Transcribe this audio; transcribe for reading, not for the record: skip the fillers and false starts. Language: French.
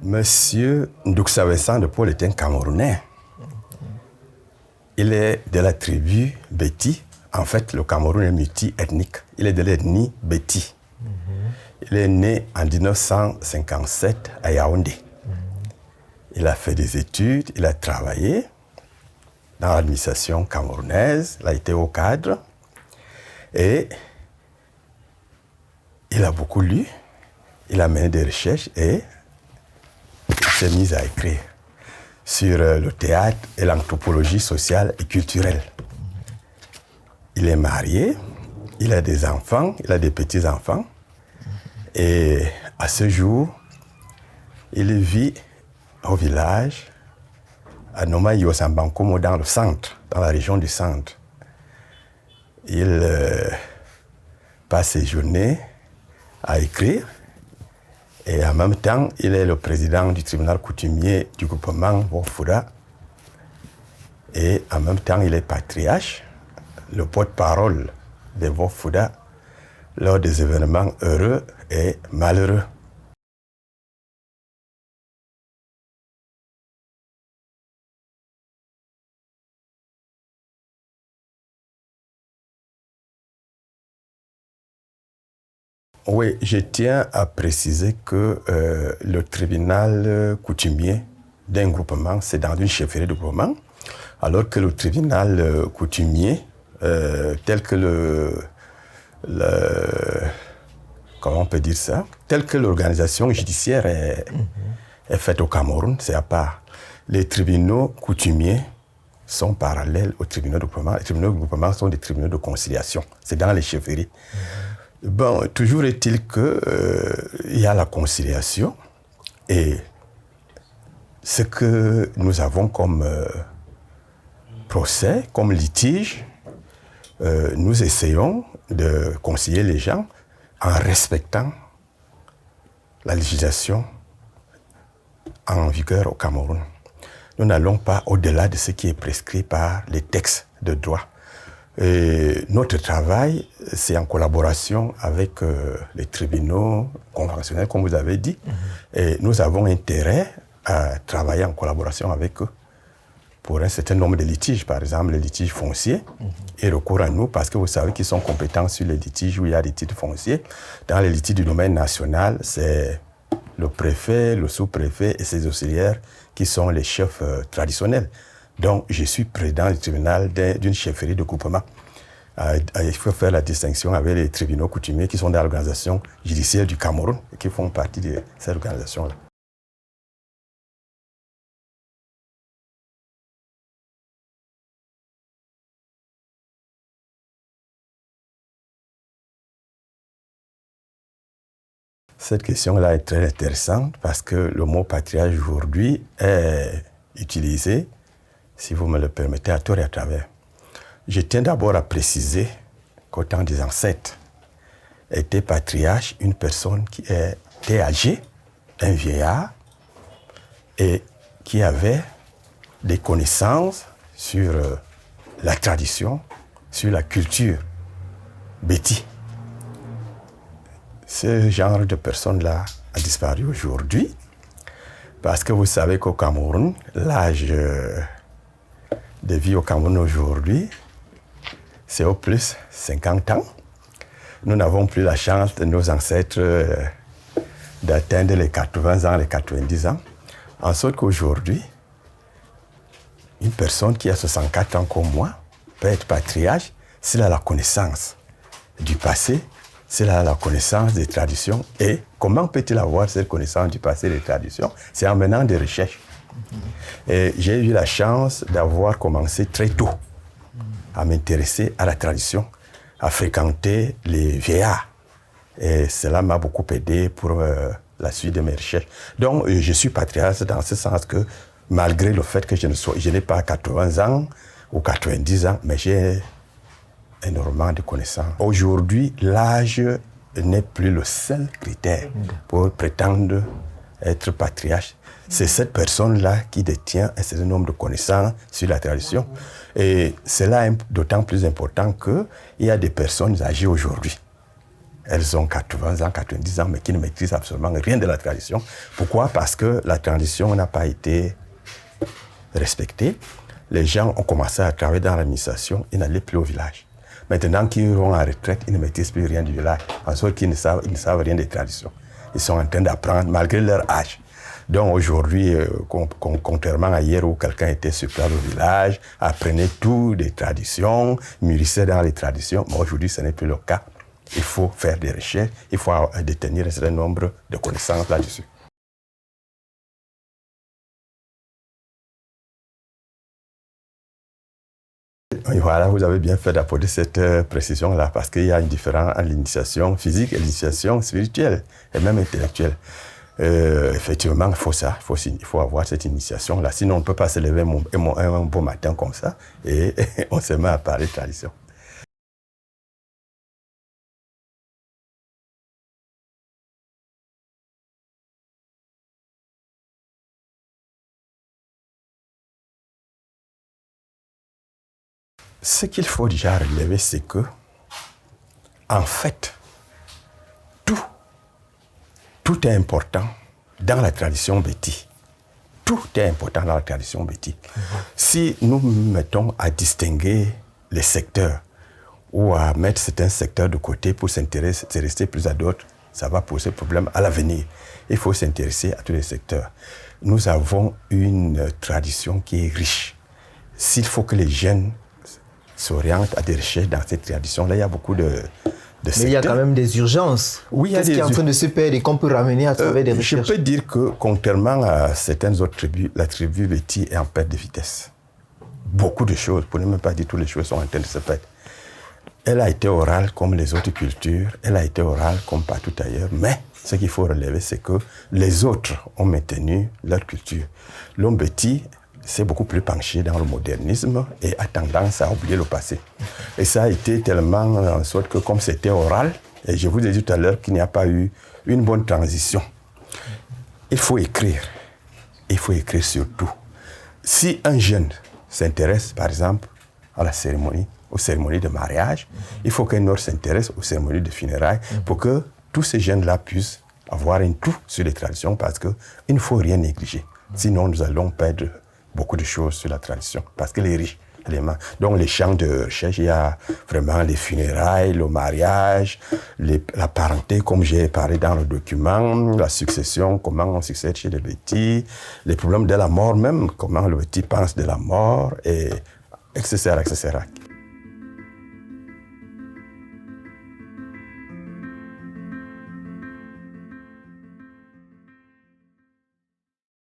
Monsieur Ndouxa Vincent de Paul est un Camerounais. Il est de la tribu Beti. En fait, le Cameroun est multi-ethnique. Il est de l'ethnie Beti. Il est né en 1957 à Yaoundé. Il a fait des études, il a travaillé dans l'administration camerounaise, il a été au cadre et il a beaucoup lu, il a mené des recherches et il s'est mis à écrire sur le théâtre et l'anthropologie sociale et culturelle. Il est marié, il a des enfants, il a des petits-enfants. Et à ce jour, il vit au village, à Noma-Yosambankomo, dans le centre, dans la région du centre. Il passe ses journées à écrire. Et en même temps, il est le président du tribunal coutumier du groupement Wofouda. Et en même temps, il est patriarche, le porte-parole de Wofouda lors des événements heureux et malheureux. Oui, je tiens à préciser que le tribunal coutumier d'un groupement, c'est dans une chefferie de groupement, alors que le tribunal coutumier, tel que comment on peut dire ça, tel que l'organisation judiciaire est faite au Cameroun, c'est à part. Les tribunaux coutumiers sont parallèles aux tribunaux de groupement. Les tribunaux de groupement sont des tribunaux de conciliation. C'est dans les chefferies. Bon, toujours est-il qu'il y a la conciliation et ce que nous avons comme procès, comme litige, nous essayons de concilier les gens en respectant la législation en vigueur au Cameroun. Nous n'allons pas au-delà de ce qui est prescrit par les textes de droit. Et notre travail, c'est en collaboration avec les tribunaux conventionnels, comme vous avez dit. Et nous avons intérêt à travailler en collaboration avec eux pour un certain nombre de litiges, par exemple les litiges fonciers, et recours à nous parce que vous savez qu'ils sont compétents sur les litiges où il y a des titres fonciers. Dans les litiges du domaine national, c'est le préfet, le sous-préfet et ses auxiliaires qui sont les chefs traditionnels. Donc, je suis président du tribunal d'une chefferie de groupement. Il faut faire la distinction avec les tribunaux coutumiers qui sont dans l'organisation judiciaire du Cameroun et qui font partie de cette organisation-là. Cette question-là est très intéressante parce que le mot patriarche aujourd'hui est utilisé, si vous me le permettez, à tort et à travers. Je tiens d'abord à préciser qu'au temps des ancêtres, était patriarche une personne qui était âgée, un vieillard, et qui avait des connaissances sur la tradition, sur la culture Beti. Ce genre de personne-là a disparu aujourd'hui parce que vous savez qu'au Cameroun, l'âge de vie au Cameroun aujourd'hui, c'est au plus 50 ans. Nous n'avons plus la chance de nos ancêtres d'atteindre les 80 ans, les 90 ans. En sorte qu'aujourd'hui, une personne qui a 64 ans comme moi peut être patriarche s'il a la connaissance du passé, s'il a la connaissance des traditions. Et comment peut-il avoir cette connaissance du passé et des traditions? C'est en menant des recherches. Et j'ai eu la chance d'avoir commencé très tôt à m'intéresser à la tradition, à fréquenter les vieillards. Et cela m'a beaucoup aidé pour la suite de mes recherches. Donc, je suis patriarche dans ce sens que, malgré le fait que je n'ai pas 80 ans ou 90 ans, mais j'ai énormément de connaissances. Aujourd'hui, l'âge n'est plus le seul critère pour prétendre être patriarche. C'est cette personne-là qui détient un certain nombre de connaissances sur la tradition. Et cela est d'autant plus important qu'il y a des personnes âgées aujourd'hui elles ont 80 ans, 90 ans, mais qui ne maîtrisent absolument rien de la tradition. Pourquoi? Parce que la tradition n'a pas été respectée. Les gens ont commencé à travailler dans l'administration, ils n'allaient plus au village. Maintenant qu'ils vont en retraite, ils ne maîtrisent plus rien du village. En sorte qu'ils ne savent rien des traditions. Ils sont en train d'apprendre malgré leur âge. Donc aujourd'hui, contrairement à hier où quelqu'un était sur place au village, apprenait tout des traditions, mûrissait dans les traditions, mais aujourd'hui ce n'est plus le cas. Il faut faire des recherches, il faut détenir un certain nombre de connaissances là-dessus. Et voilà, vous avez bien fait d'apporter cette précision-là, parce qu'il y a une différence entre l'initiation physique et l'initiation spirituelle, et même intellectuelle. Effectivement, il faut ça, il faut avoir cette initiation-là. Sinon, on ne peut pas se lever un beau matin comme ça, et on se met à parler de tradition. Ce qu'il faut déjà relever, c'est que, en fait, tout est important dans la tradition Béti. Tout est important dans la tradition Béti. Si nous mettons à distinguer les secteurs ou à mettre certains secteurs de côté pour s'intéresser plus à d'autres, ça va poser problème à l'avenir. Il faut s'intéresser à tous les secteurs. Nous avons une tradition qui est riche. S'il faut que les jeunes s'orientent à des recherches dans cette tradition-là, il y a beaucoup de secteurs. Mais il y a quand même des urgences. Oui, qu'est-ce qui est en train de se perdre et qu'on peut ramener à travers des recherches? Je peux dire que, contrairement à certaines autres tribus, la tribu Béti est en perte de vitesse. Beaucoup de choses, pour ne même pas dire toutes les choses, sont en train de se perdre. Elle a été orale comme les autres cultures, elle a été orale comme partout ailleurs, mais ce qu'il faut relever, c'est que les autres ont maintenu leur culture. L'homme Béti s'est beaucoup plus penché dans le modernisme et a tendance à oublier le passé. Et ça a été tellement en sorte que comme c'était oral, et je vous ai dit tout à l'heure qu'il n'y a pas eu une bonne transition. Il faut écrire surtout. Si un jeune s'intéresse, par exemple, à la cérémonie, aux cérémonies de mariage, il faut qu'un autre s'intéresse aux cérémonies de funérailles pour que tous ces jeunes-là puissent avoir un tout sur les traditions, parce qu'il ne faut rien négliger. Sinon, nous allons perdre beaucoup de choses sur la tradition, parce qu'elle est riche. Donc les champs de recherche, il y a vraiment les funérailles, le mariage, la parenté, comme j'ai parlé dans le document, la succession, comment on succède chez les Béti, les problèmes de la mort même, comment le Béti pense de la mort, et etc., etc.